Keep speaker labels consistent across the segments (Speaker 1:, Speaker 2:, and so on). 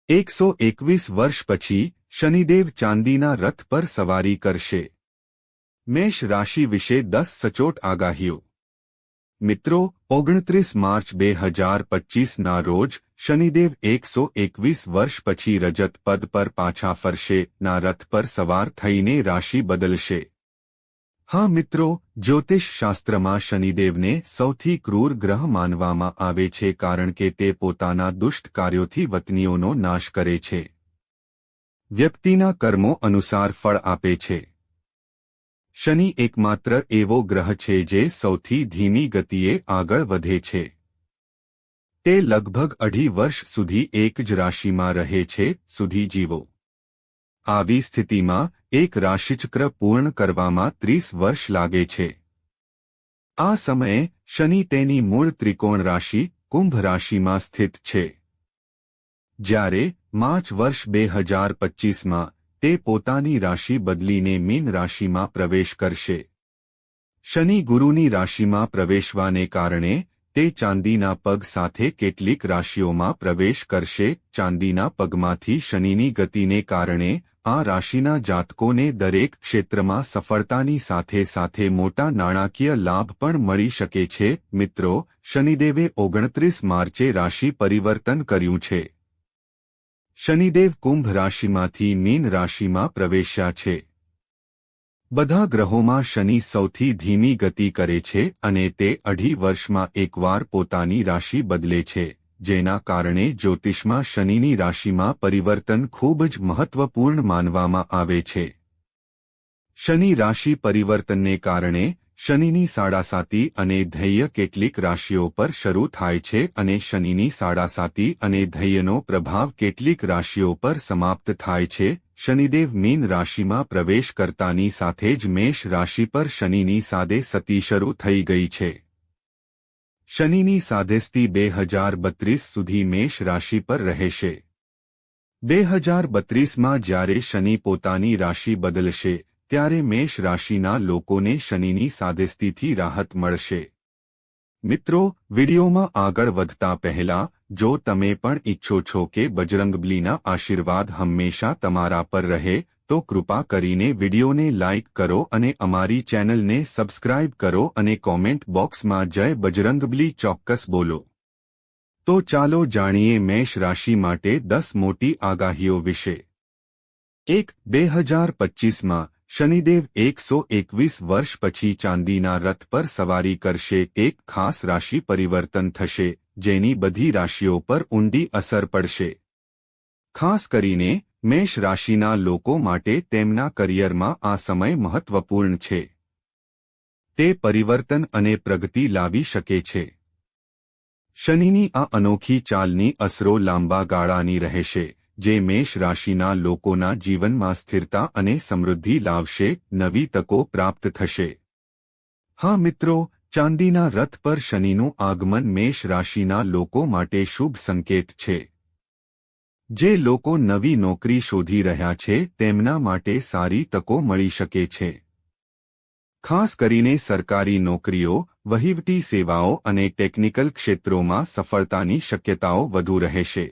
Speaker 1: 121 વર્ષ પછી શનિદેવ ચાંદીના રથ પર સવારી કરશે। મેષ રાશિ વિશે 10 સચોટ આગાહીઓ। મિત્રો, 29 માર્ચ 2025ના રોજ શનિદેવ 121 વર્ષ પછી રજત પદ પર પાછા ફરશે ના રથ પર સવાર થઈને રાશિ બદલશે। હા મિત્રો, જ્યોતિષ શાસ્ત્રમાં શનિદેવને સૌથી ક્રૂર ગ્રહ માનવામાં આવે છે કારણ કે તે પોતાના દુષ્ટ કાર્યોથી વતનીઓનો નાશ કરે છે, વ્યક્તિના કર્મો અનુસાર ફળ આપે છે। શનિ એકમાત્ર એવો ગ્રહ છે જે સૌથી ધીમી ગતિએ આગળ વધે છે। તે લગભગ 2.5 વર્ષ સુધી એક જ રાશિમાં રહે છે સુધી જીવો। આવી સ્થિતિમાં એક રાશિચક્ર પૂર્ણ કરવામાં 30 વર્ષ લાગે છે। આ સમયે શનિ તેની મૂળ ત્રિકોણ રાશિ કુંભ રાશિમાં સ્થિત છે, જ્યારે માર્ચ વર્ષ 2025માં તે પોતાની રાશિ બદલીને મીન રાશિમાં પ્રવેશ કરશે। શનિ ગુરુની રાશિમાં પ્રવેશવાને કારણે તે ચાંદીના પગ સાથે કેટલીક રાશિઓમાં પ્રવેશ કરશે। ચાંદીના પગમાંથી શનિની ગતિને કારણે આ રાશિના જાતકોને દરેક ક્ષેત્રમાં સફળતાની સાથે સાથે મોટા નાણાકીય લાભ પણ મળી શકે છે। મિત્રો, શનિદેવે 29 માર્ચે રાશિ પરિવર્તન કર્યું છે। શનિદેવ કુંભ રાશિમાંથી મીન રાશિમાં પ્રવેશ્યા છે। બધા ગ્રહોમાં શનિ સૌથી ધીમી ગતિ કરે છે અને તે 2.5 વર્ષમાં એકવાર પોતાની રાશિ બદલે છે, જેના કારણે જ્યોતિષમાં શનિની રાશિમાં પરિવર્તન ખૂબ જ મહત્વપૂર્ણ માનવામાં આવે છે। શનિ રાશિ પરિવર્તનને કારણે શનિની સાડાસાતી અને ધૈર્ય કેટલીક રાશિઓ પર શરૂ થાય છે અને શનિની સાડાસાતી અને ધૈર્યનો પ્રભાવ કેટલીક રાશિઓ પર સમાપ્ત થાય છે। શનિદેવ મીન રાશિમાં પ્રવેશ કરતાની સાથે જ મેષ રાશિ પર શનિની સાદે સતી શરૂ થઈ ગઈ છે। શનિની સાધેસ્તી 2032 સુધી મેષ રાશિ પર રહેશે। 2032માં જ્યારે શનિ પોતાની રાશિ બદલશે ત્યારે મેષ રાશિના લોકોને શનિની સાધેસ્તીથી રાહત મળશે। મિત્રો, વિડીયોમાં આગળ વધતા પહેલા જો તમે પણ ઈચ્છો છો કે બજરંગબલીના આશીર્વાદ હંમેશા તમારા પર રહે તો કૃપા કરીને વિડીયોને લાઇક કરો અને અમારી ચેનલને સબસ્ક્રાઇબ કરો અને કોમેન્ટ બોક્સમાં જય બજરંગબલી ચોક્કસ બોલો। તો ચાલો જાણીએ મેષ રાશિ માટે 10 મોટી આગાહીઓ વિશે। 1. 2025માં શનિદેવ 121 વર્ષ પછી ચાંદીના રથ પર સવારી કરશે। એક ખાસ રાશિ પરિવર્તન થશે જેની બધી રાશિઓ પર ઊંડી અસર પડશે। ખાસ કરીને મેષ રાશિના લોકો માટે તેમના કરિયરમાં આ સમય મહત્વપૂર્ણ છે। તે પરિવર્તન અને પ્રગતિ લાવી શકે છે। શનિની આ અનોખી ચાલની અસરો લાંબા ગાળાની રહેશે, જે મેષ રાશિના લોકોના જીવનમાં સ્થિરતા અને સમૃદ્ધિ લાવશે। નવી તકો પ્રાપ્ત થશે। હા મિત્રો, ચાંદીના રથ પર શનિનું આગમન મેષ રાશિના લોકો માટે શુભ સંકેત છે। જે લોકો નવી નોકરી શોધી રહ્યા છે તેમના માટે સારી તકો મળી શકે છે। ખાસ કરીને સરકારી નોકરીઓ, વહીવટી સેવાઓ અને ટેકનિકલ ક્ષેત્રોમાં સફળતાની શક્યતાઓ વધુ રહેશે।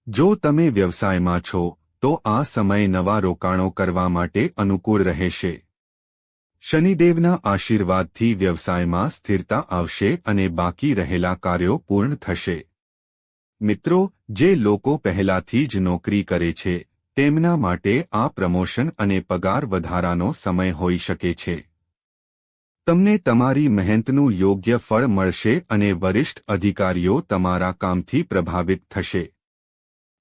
Speaker 1: જો તમે વ્યવસાયમાં છો તો આ સમય નવા રોકાણો કરવા માટે અનુકૂળ રહેશે। શનિદેવના આશીર્વાદથી વ્યવસાયમાં સ્થિરતા આવશે અને બાકી રહેલા કાર્યો પૂર્ણ થશે। મિત્રો, જે લોકો પહેલાથી જ નોકરી કરે છે તેમના માટે આ પ્રમોશન અને પગાર વધારાનો સમય હોઈ શકે છે। તમને તમારી મહેનતનું યોગ્ય ફળ મળશે અને વરિષ્ઠ અધિકારીઓ તમારા કામથી પ્રભાવિત થશે।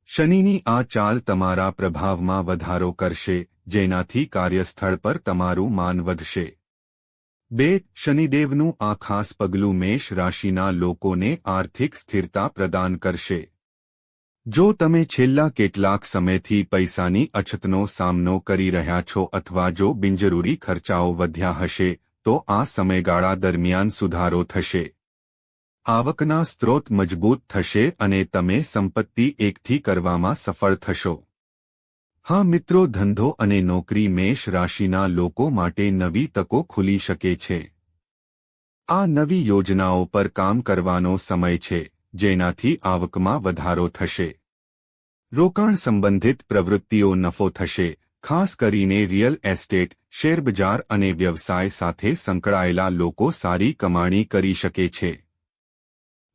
Speaker 1: શનિની આ ચાલ તમારા પ્રભાવમાં વધારો કરશે, જેનાથી કાર્યસ્થળ પર તમારું માન વધશે। 2. શનિદેવનું આ ખાસ પગલું મેષ રાશિના લોકોને આર્થિક સ્થિરતા પ્રદાન કરશે। જો તમે છેલ્લા કેટલાક સમયથી પૈસાની અછતનો સામનો કરી રહ્યા છો અથવા જો બિનજરૂરી ખર્ચાઓ વધ્યા હશે તો આ સમયગાળા દરમિયાન સુધારો થશે। આવકના સ્ત્રોત મજબૂત થશે અને તમે સંપત્તિ એકઠી કરવામાં સફળ થશો। હા મિત્રો, ધંધો અને નોકરી મેષ રાશિના લોકો માટે નવી તકો ખુલી શકે છે। આ નવી યોજનાઓ પર કામ કરવાનો સમય છે, જેનાથી આવકમાં વધારો થશે। રોકાણ સંબંધિત પ્રવૃત્તિઓ નફો થશે, ખાસ કરીને રિયલ એસ્ટેટ, શેરબજાર અને વ્યવસાય સાથે સંકળાયેલા લોકો સારી કમાણી કરી શકે છે.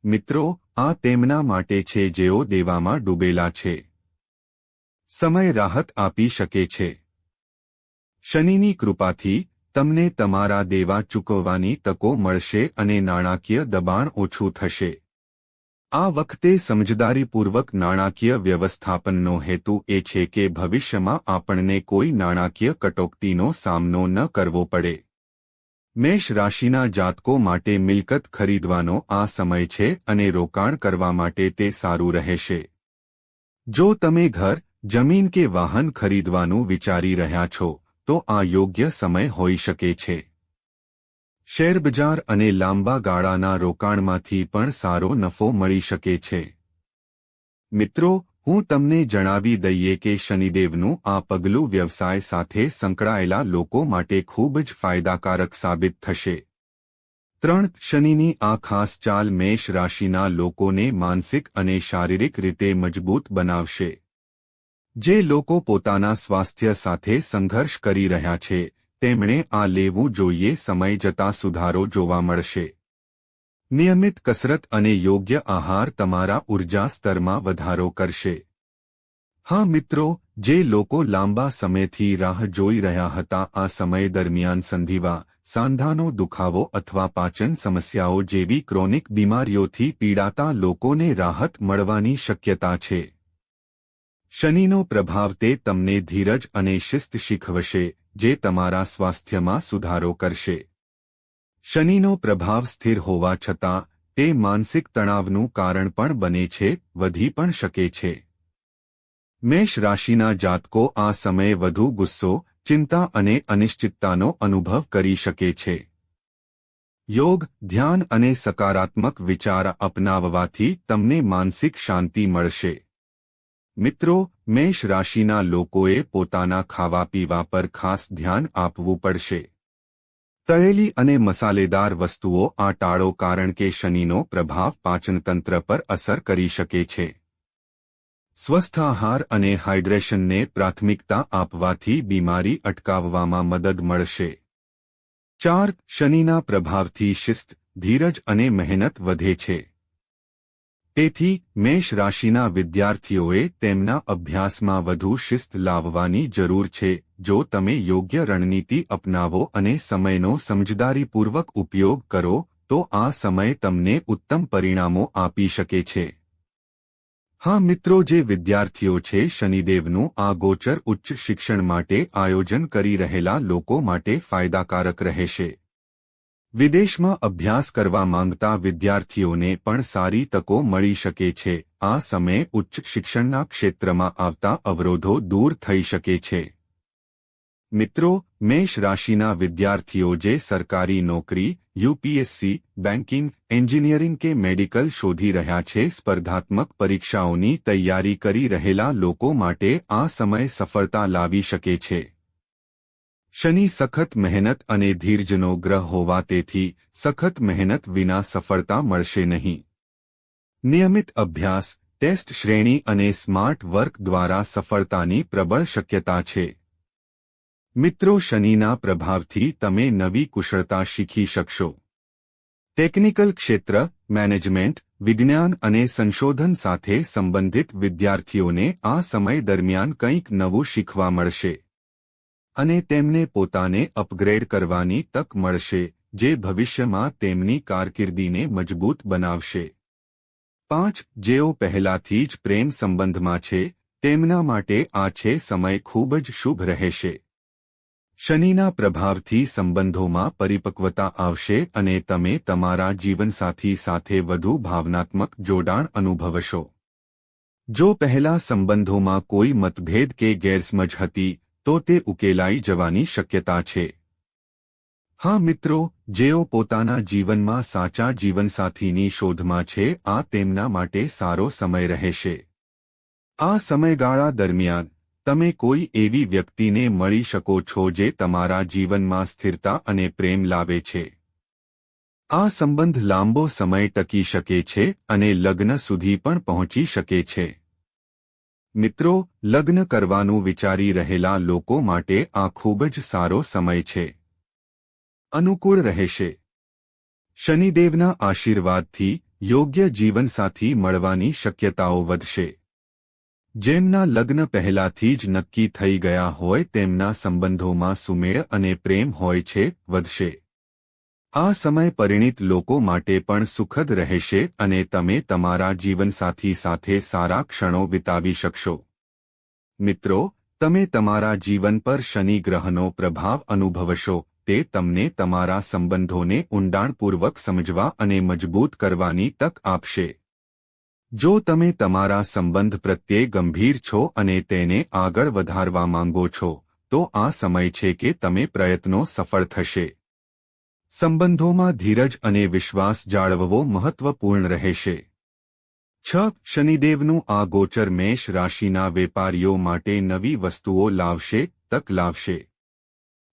Speaker 1: મિત્રો, આ તેમના માટે છે જેઓ દેવામાં ડૂબેલા છે. સમય રાહત આપી શકે છે. શનિની કૃપાથી તમને તમારા દેવા ચૂકવવાની તકો મળશે અને નાણાકીય દબાણ ઓછું થશે. આ વખતે સમજદારીપૂર્વક નાણાકીય વ્યવસ્થાપનનો હેતુ એ છે કે ભવિષ્યમાં આપણને કોઈ નાણાકીય કટોકટીનો સામનો ન કરવો પડે. મેષ રાશિના જાતકો માટે મિલકત ખરીદવાનો આ સમય છે અને રોકાણ કરવા માટે તે સારું રહેશે. જો તમે ઘર, જમીન કે વાહન ખરીદવાનું વિચારી રહ્યા છો, તો આ યોગ્ય સમય હોઈ શકે છે. શેરબજાર અને લાંબા ગાળાના રોકાણમાંથી પણ સારો નફો મળી શકે છે. મિત્રો, હું તમને જણાવી દઈએ કે શનિદેવનું આ પગલું વ્યવસાય સાથે સંકળાયેલા લોકો માટે ખૂબ જ ફાયદાકારક સાબિત થશે. 3. શનિની આ ખાસ ચાલ મેષ રાશિના લોકોને માનસિક અને શારીરિક રીતે મજબૂત બનાવશે. જે લોકો પોતાના સ્વાસ્થ્ય સાથે સંઘર્ષ કરી રહ્યા છે, તેમણે આ લેવું જોઈએ. સમય જતાં સુધારો જોવા મળશે. નિયમિત કસરત અને યોગ્ય આહાર તમારા ઉર્જા સ્તરમાં વધારો કરશે. હા મિત્રો, જે લોકો લાંબા સમયથી રાહ જોઈ રહ્યા હતા, આ સમય દરમિયાન સંધિવા, સાંધાનો દુખાવો અથવા પાચન સમસ્યાઓ જેવી ક્રોનિક બીમારીઓથી પીડાતા લોકોને રાહત મળવાની શક્યતા છે. શનિનો પ્રભાવ તે તમને ધીરજ અને શિસ્ત શીખવશે, જે તમારા સ્વાસ્થ્યમાં સુધારો કરશે. શનિનો પ્રભાવ સ્થિર હોવા છતાં તે માનસિક તણાવનું કારણ પણ બને છે, વધી પણ શકે છે. મેષ રાશિના જાતકો આ સમયે વધુ ગુસ્સો, ચિંતા અને અનિશ્ચિતતાનો અનુભવ કરી શકે છે. યોગ, ધ્યાન અને સકારાત્મક વિચાર અપનાવવાથી તમને માનસિક શાંતિ મળશે. મિત્રો, મેષ રાશિના લોકોએ પોતાના ખાવા-પીવા પર ખાસ ધ્યાન આપવું પડશે. તળેલી અને મસાલેદાર વસ્તુઓ આ ટાળો, કારણ કે શનિનો પ્રભાવ પાચનતંત્ર પર અસર કરી શકે છે. સ્વસ્થ આહાર અને હાઇડ્રેશનને પ્રાથમિકતા આપવાથી બીમારી અટકાવવામાં મદદ મળશે. 4. શનિના પ્રભાવથી શિસ્ત, ધીરજ અને મહેનત વધે છે. તેથી મેષ રાશિના વિદ્યાર્થીઓએ તેમના અભ્યાસમાં વધુ શિસ્ત લાવવાની જરૂર છે. જો તમે યોગ્ય રણનીતિ અપનાવો અને સમયનો સમજદારીપૂર્વક ઉપયોગ કરો, તો આ સમય તમને ઉત્તમ પરિણામો આપી શકે છે. હા મિત્રો, જે વિદ્યાર્થીઓ છે, શનિદેવનું આ ગોચર ઉચ્ચ શિક્ષણ માટે આયોજન કરી રહેલા લોકો માટે ફાયદાકારક રહેશે. વિદેશમાં અભ્યાસ કરવા માંગતા વિદ્યાર્થીઓને પણ સારી તકો મળી શકે છે. આ સમયે ઉચ્ચ શિક્ષણના ક્ષેત્રમાં આવતા અવરોધો દૂર થઈ શકે છે. મિત્રો, મેષ રાશિના વિદ્યાર્થીઓ જે સરકારી નોકરી, યુપીએસસી, બેન્કિંગ, એન્જિનિયરિંગ કે મેડિકલ શોધી રહ્યા છે, સ્પર્ધાત્મક પરીક્ષાઓની તૈયારી કરી રહેલા લોકો માટે આ સમય સફળતા લાવી શકે છે. શનિ સખત મહેનત અને ધીરજનો ગ્રહ હોવા, તેથી સખત મહેનત વિના સફળતા મળશે નહીં. નિયમિત અભ્યાસ, ટેસ્ટ શ્રેણી અને સ્માર્ટ વર્ક દ્વારા સફળતાની પ્રબળ શક્યતા છે. મિત્રો, શનિના પ્રભાવથી તમે નવી કુશળતા શીખી શકશો. ટેકનિકલ ક્ષેત્ર, મેનેજમેન્ટ, વિજ્ઞાન અને સંશોધન સાથે સંબંધિત વિદ્યાર્થીઓને આ સમય દરમિયાન કંઈક નવું શીખવા મળશે અને તેમને પોતાને અપગ્રેડ કરવાની તક મળશે, જે ભવિષ્યમાં તેમની કારકિર્દીને મજબૂત બનાવશે. 5. જેઓ પહેલાથી જ પ્રેમ સંબંધમાં છે, તેમના માટે આ સમય ખૂબ જ શુભ રહેશે. શનિના પ્રભાવથી સંબંધોમાં પરિપક્વતા આવશે અને તમે તમારા જીવનસાથી સાથે વધુ ભાવનાત્મક જોડાણ અનુભવશો. જો પહેલા સંબંધોમાં કોઈ મતભેદ કે ગેરસમજ હતી, તો તે ઉકેલાઈ જવાની શક્યતા છે. હા મિત્રો, જેઓ પોતાના જીવનમાં સાચા જીવનસાથીની શોધમાં છે, આ તેમના માટે સારો સમય રહેશે. આ સમયગાળા દરમિયાન તમે કોઈ એવી વ્યક્તિને મળી શકો છો જે તમારા જીવનમાં સ્થિરતા અને પ્રેમ લાવે છે. આ સંબંધ લાંબો સમય ટકી શકે છે અને લગ્ન સુધી પણ પહોંચી શકે છે. મિત્રો, લગ્ન કરવાનું વિચારી રહેલા લોકો માટે આ ખૂબ જ સારો સમય છે. અનુકૂળ રહેશે. શનિદેવના આશીર્વાદથી યોગ્ય જીવનસાથી મળવાની શક્યતાઓ વધશે. જેમના લગ્ન પહેલાથી જ નક્કી થઈ ગયા હોય તેમના સંબંધોમાં સુમેળ અને પ્રેમ હોય છે, વધશે. આ સમય પરિણીત લોકો માટે પણ સુખદ રહેશે અને તમે તમારા જીવનસાથી સાથે સારા ક્ષણો વિતાવી શકશો. મિત્રો, તમે તમારા જીવન પર શનિ ગ્રહનો પ્રભાવ અનુભવશો. તે તમને તમારા સંબંધોને ઊંડાણપૂર્વક સમજવા અને મજબૂત કરવાની તક આપશે. જો તમે તમારા સંબંધ પ્રત્યે ગંભીર છો અને તેને આગળ વધારવા માંગો છો, તો આ સમય છે કે તમે પ્રયત્નો સફળ થશે. સંબંધોમાં ધીરજ અને વિશ્વાસ જાળવવો મહત્વપૂર્ણ રહેશે. 6. શનિદેવનું આ ગોચર મેષ રાશિના વેપારીઓ માટે નવી વસ્તુઓ લાવશે, તક લાવશે.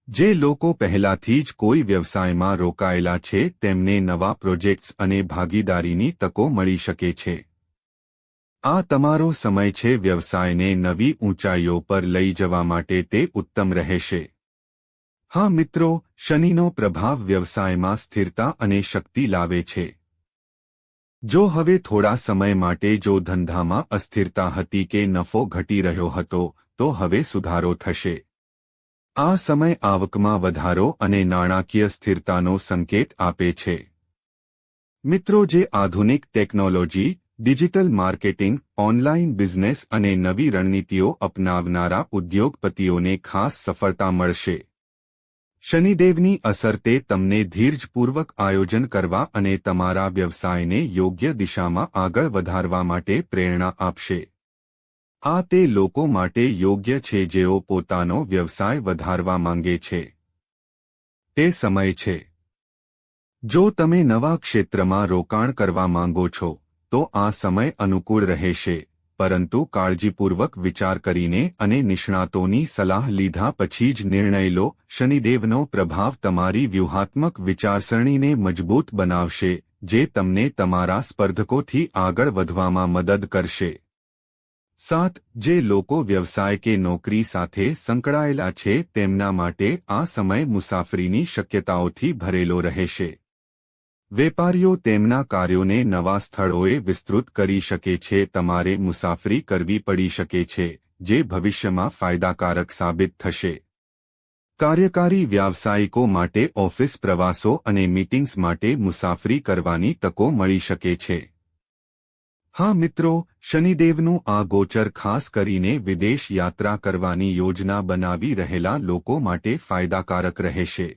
Speaker 1: જે લોકો પહેલાથી જ કોઈ વ્યવસાયમાં રોકાયેલા છે તેમને નવા પ્રોજેક્ટ્સ અને ભાગીદારીની તકો મળી શકે છે. આ તમારો સમય છે વ્યવસાયને નવી ઊંચાઈઓ પર લઈ જવા માટે. તે ઉત્તમ રહેશે. હા મિત્રો, શનિનો પ્રભાવ વ્યવસાયમાં સ્થિરતા અને શક્તિ લાવે છે. જો હવે થોડા સમય માટે જો ધંધામાં અસ્થિરતા હતી કે નફો ઘટી રહ્યો હતો, તો હવે સુધારો થશે. આ સમય આવકમાં વધારો અને નાણાકીય સ્થિરતાનો સંકેત આપે છે. મિત્રો, જે આધુનિક technology, digital marketing, online business અને નવી રણનીતિઓ અપનાવનારા ઉદ્યોગપતિઓને ખાસ સફળતા મળશે. શનિદેવની અસર તે તમને ધીરજપૂર્વક આયોજન કરવા અને તમારા વ્યવસાયને યોગ્ય દિશામાં આગળ વધારવા માટે પ્રેરણા આપશે. આ તે લોકો માટે યોગ્ય છે જેઓ પોતાનો વ્યવસાય વધારવા માંગે છે. તે સમય છે. જો તમે નવા ક્ષેત્રમાં રોકાણ કરવા માંગો છો, તો આ સમય અનુકૂળ રહેશે, પરંતુ કાળજીપૂર્વક વિચાર કરીને અને નિષ્ણાતોની સલાહ લીધા પછી જ નિર્ણય લો. શનિદેવનો પ્રભાવ તમારી વ્યૂહાત્મક વિચારસરણીને મજબૂત બનાવશે, જે તમને તમારા સ્પર્ધકોથી આગળ વધવામાં મદદ કરશે. 7. જે લોકો વ્યવસાય કે નોકરી સાથે સંકળાયેલા છે તેમના માટે આ સમય મુસાફરીની શક્યતાઓથી ભરેલો રહેશે. વેપારીઓ તેમના કાર્યોને નવા સ્થળોએ વિસ્તૃત કરી શકે છે. તમારે મુસાફરી કરવી પડી શકે છે, જે ભવિષ્યમાં ફાયદાકારક સાબિત થશે. કાર્યકારી વ્યાવસાયિકો માટે ઓફિસ પ્રવાસો અને મીટિંગ્સ માટે મુસાફરી કરવાની તકો મળી શકે છે. હા મિત્રો, શનિદેવનું આ ગોચર ખાસ કરીને વિદેશ યાત્રા કરવાની યોજના બનાવી રહેલા લોકો માટે ફાયદાકારક રહેશે.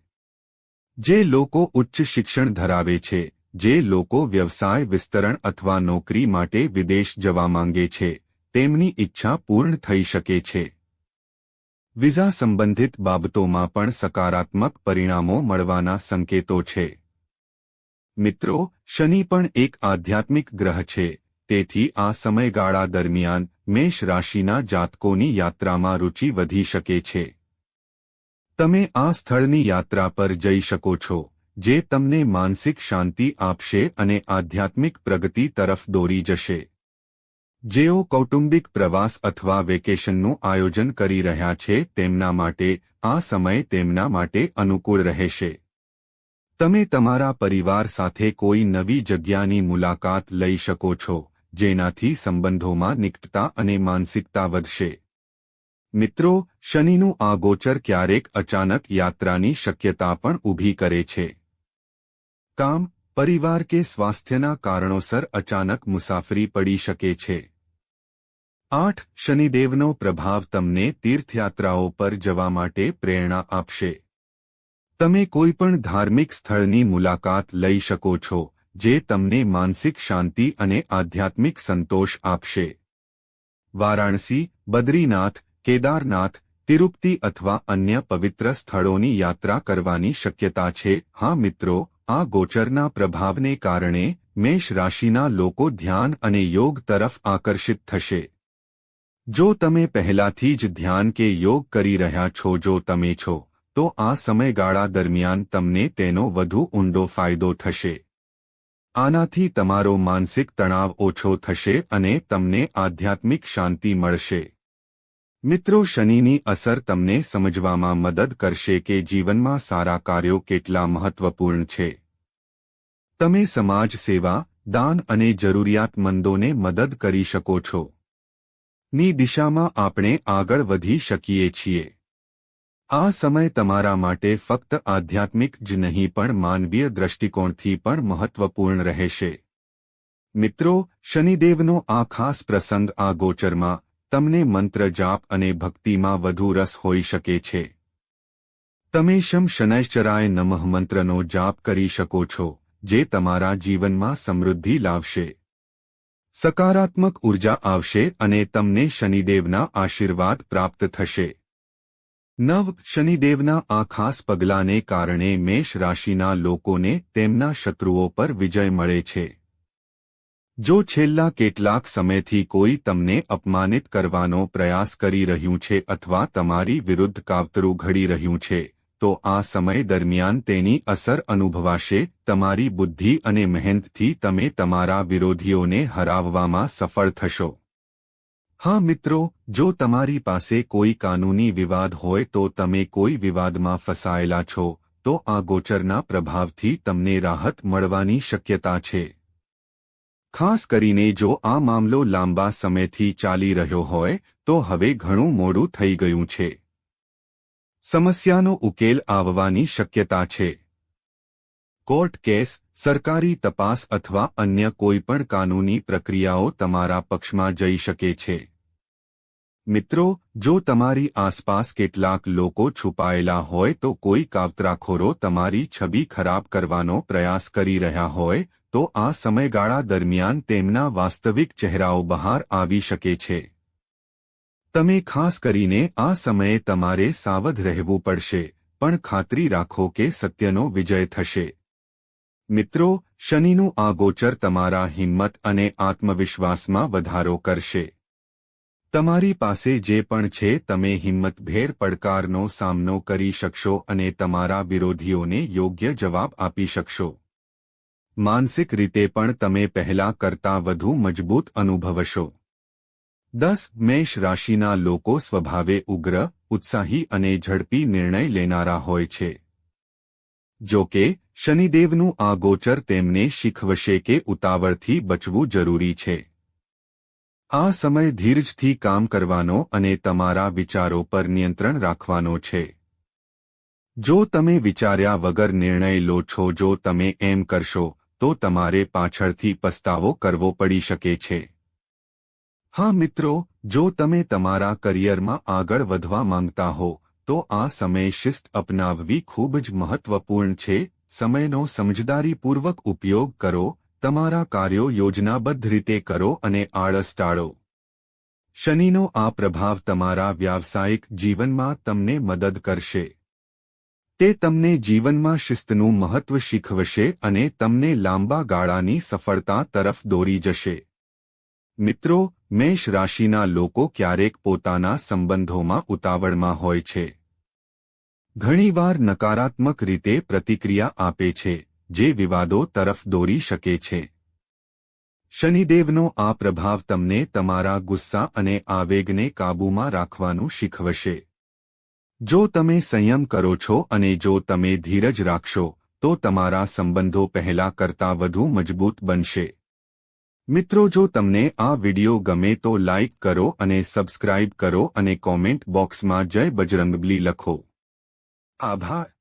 Speaker 1: જે લોકો ઉચ્ચ શિક્ષણ ધરાવે છે, જે લોકો વ્યવસાય વિસ્તરણ અથવા નોકરી માટે વિદેશ જવા માંગે છે, તેમની ઈચ્છા પૂર્ણ થઈ શકે છે. વિઝા સંબંધિત બાબતોમાં પણ સકારાત્મક પરિણામો મળવાના સંકેતો છે. મિત્રો, શનિ પણ એક આધ્યાત્મિક ગ્રહ છે. તેથી આ સમયગાળા દરમિયાન મેષ રાશિના જાતકોની યાત્રામાં રુચિ વધી શકે છે. તમે આ સ્થળની યાત્રા પર જઈ શકો છો, જે તમને માનસિક શાંતિ આપશે અને આધ્યાત્મિક પ્રગતિ તરફ દોરી જશે. જેઓ કૌટુંબિક પ્રવાસ અથવા વેકેશનનું આયોજન કરી રહ્યા છે તેમના માટે આ સમય તેમના માટે અનુકૂળ રહેશે. તમે તમારા પરિવાર સાથે કોઈ નવી જગ્યાની મુલાકાત લઈ શકો છો, જેનાથી સંબંધોમાં નિકટતા અને માનસિકતા વધશે. મિત્રો, શનિનું આ ગોચર ક્યારેક અચાનક યાત્રાની શક્યતા પણ ઊભી કરે છે. કામ, પરિવાર કે સ્વાસ્થ્યના કારણોસર અચાનક મુસાફરી પડી શકે છે. 8. શનિદેવનો પ્રભાવ તમને તીર્થયાત્રાઓ પર જવા માટે પ્રેરણા આપશે. તમે કોઈપણ ધાર્મિક સ્થળની મુલાકાત લઈ શકો છો, જે તમને માનસિક શાંતિ અને આધ્યાત્મિક સંતોષ આપશે. વારાણસી, બદ્રીનાથ, કેદારનાથ, તિરુપતિ અથવા અન્ય પવિત્ર સ્થળોની યાત્રા કરવાની શક્યતા છે. હા મિત્રો, આ ગોચરના પ્રભાવને કારણે મેષ રાશિના લોકો ધ્યાન અને યોગ તરફ આકર્ષિત થશે. જો તમે પહેલાથી જ ધ્યાન કે યોગ કરી રહ્યા છો, જો તમે છો, તો આ સમયગાળા દરમિયાન તમને તેનો વધુ ઊંડો ફાયદો થશે. આનાથી તમારો માનસિક તણાવ ઓછો થશે અને તમને આધ્યાત્મિક શાંતિ મળશે. મિત્રો, શનિની અસર તમને સમજવામાં મદદ કરશે કે જીવનમાં સારા કાર્યો કેટલા મહત્વપૂર્ણ છે. તમે સમાજ સેવા, દાન અને જરૂરિયાતમંદોને મદદ કરી શકો છો. ની દિશામાં આપણે આગળ વધી શકીએ છીએ. આ સમય તમારા માટે ફક્ત આધ્યાત્મિક જ નહીં પણ માનવીય દ્રષ્ટિકોણથી પણ મહત્વપૂર્ણ રહેશે. મિત્રો, શનિદેવનો આ ખાસ પ્રસંગ આ ગોચરમાં તમને મંત્ર જાપ અને ભક્તિમાં વધુ રસ હોઈ શકે છે. તમે શમ શનૈશ્ચરાય નમઃ મંત્રનો જાપ કરી શકો છો, જે તમારા જીવનમાં સમૃદ્ધિ લાવશે, સકારાત્મક ઉર્જા આવશે અને તમને શનિદેવના આશીર્વાદ પ્રાપ્ત થશે. 9. શનિદેવના આ ખાસ પગલાંને કારણે મેષ રાશિના લોકોને તેમના શત્રુઓ પર વિજય મળે છે. જો છેલ્લા કેટલાક સમયથી કોઈ તમને અપમાનિત કરવાનો પ્રયાસ કરી રહ્યું છે અથવા તમારી વિરુદ્ધ કાવતરું ઘડી રહ્યું છે, તો આ સમય દરમિયાન તેની અસર અનુભવાશે. તમારી બુદ્ધિ અને મહેનતથી તમે તમારા વિરોધીઓને હરાવવામાં સફળ થશો. હા મિત્રો, જો તમારી પાસે કોઈ કાનૂની વિવાદ હોય તો તમે કોઈ વિવાદમાં ફસાયેલા છો, તો આ ગોચરના પ્રભાવથી તમને રાહત મળવાની શક્યતા છે. ખાસ કરીને જો આ મામલો લાંબા સમયથી ચાલી રહ્યો હોય તો હવે ઘણું મોડું થઈ ગયું છે. સમસ્યાનો ઉકેલ આવવાની શક્યતા છે. કોર્ટ કેસ, સરકારી તપાસ અથવા અન્ય કોઈપણ કાનૂની પ્રક્રિયાઓ તમારા પક્ષમાં જઈ શકે છે. મિત્રો, જો તમારી આસપાસ કેટલાક લોકો છુપાયેલા હોય તો કોઈ કાવતરાખોરો તમારી છબી ખરાબ કરવાનો પ્રયાસ કરી રહ્યા હોય, તો આ સમયગાળા દરમિયાન તેમના વાસ્તવિક ચહેરાઓ બહાર આવી શકે છે. તમે ખાસ કરીને આ સમયે તમારે સાવધ રહેવું પડશે, પણ ખાતરી રાખો કે સત્યનો વિજય થશે. મિત્રો, શનિનું આ ગોચર તમારા હિંમત અને આત્મવિશ્વાસમાં વધારો કરશે. તમારી પાસે જે પણ છે તમે હિંમતભેર પડકારનો સામનો કરી શકશો અને તમારા વિરોધીઓને યોગ્ય જવાબ આપી શકશો. માનસિક રીતે પણ તમે પહેલા કરતાં વધુ મજબૂત અનુભવશો. 10. મેષ રાશિના લોકો સ્વભાવે ઉગ્ર, ઉત્સાહી અને ઝડપી નિર્ણય લેનારા હોય છે. જો કે, શનિદેવનું આ ગોચર તેમને શીખવશે કે ઉતાવળથી બચવું જરૂરી છે. આ સમય ધીરજથી કામ કરવાનો અને તમારા વિચારો પર નિયંત્રણ રાખવાનો છે. જો તમે વિચાર્યા વગર નિર્ણય લો છો, જો તમે એમ કરશો તો તમારે પાછળથી પસ્તાવો કરવો પડી શકે છે. હા મિત્રો, જો તમે તમારા કરિયરમાં આગળ વધવા માંગતા હો તો આ સમયે શિસ્ત અપનાવવી ખૂબ જ મહત્વપૂર્ણ છે. સમયનો સમજદારીપૂર્વક ઉપયોગ કરો, તમારા કાર્યો યોજનાબદ્ધ રીતે કરો અને આળસ ટાળો. શનિનો આ પ્રભાવ તમારા વ્યાવસાયિક જીવનમાં તમને મદદ કરશે. તે તમને જીવનમાં શિસ્તનું મહત્વ શીખવશે અને તમને લાંબા ગાળાની સફળતા તરફ દોરી જશે. મિત્રો, મેષ રાશિના લોકો ક્યારેક પોતાના સંબંધોમાં ઉતાવળમાં હોય છે. ઘણીવાર નકારાત્મક રીતે પ્રતિક્રિયા આપે છે, જે વિવાદો તરફ દોરી શકે છે. શનિદેવનો આ પ્રભાવ તમને તમારા ગુસ્સા અને આવેગને કાબૂમાં રાખવાનું શીખવશે. જો તમે સંયમ કરો છો અને જો તમે ધીરજ રાખશો તો તમારા સંબંધો પહેલા કરતાં વધુ મજબૂત બનશે. મિત્રો, જો તમને આ વિડિયો ગમે તો લાઇક કરો અને સબસ્ક્રાઇબ કરો અને કોમેન્ટ બોક્સમાં જય બજરંગબલી લખો. આભાર.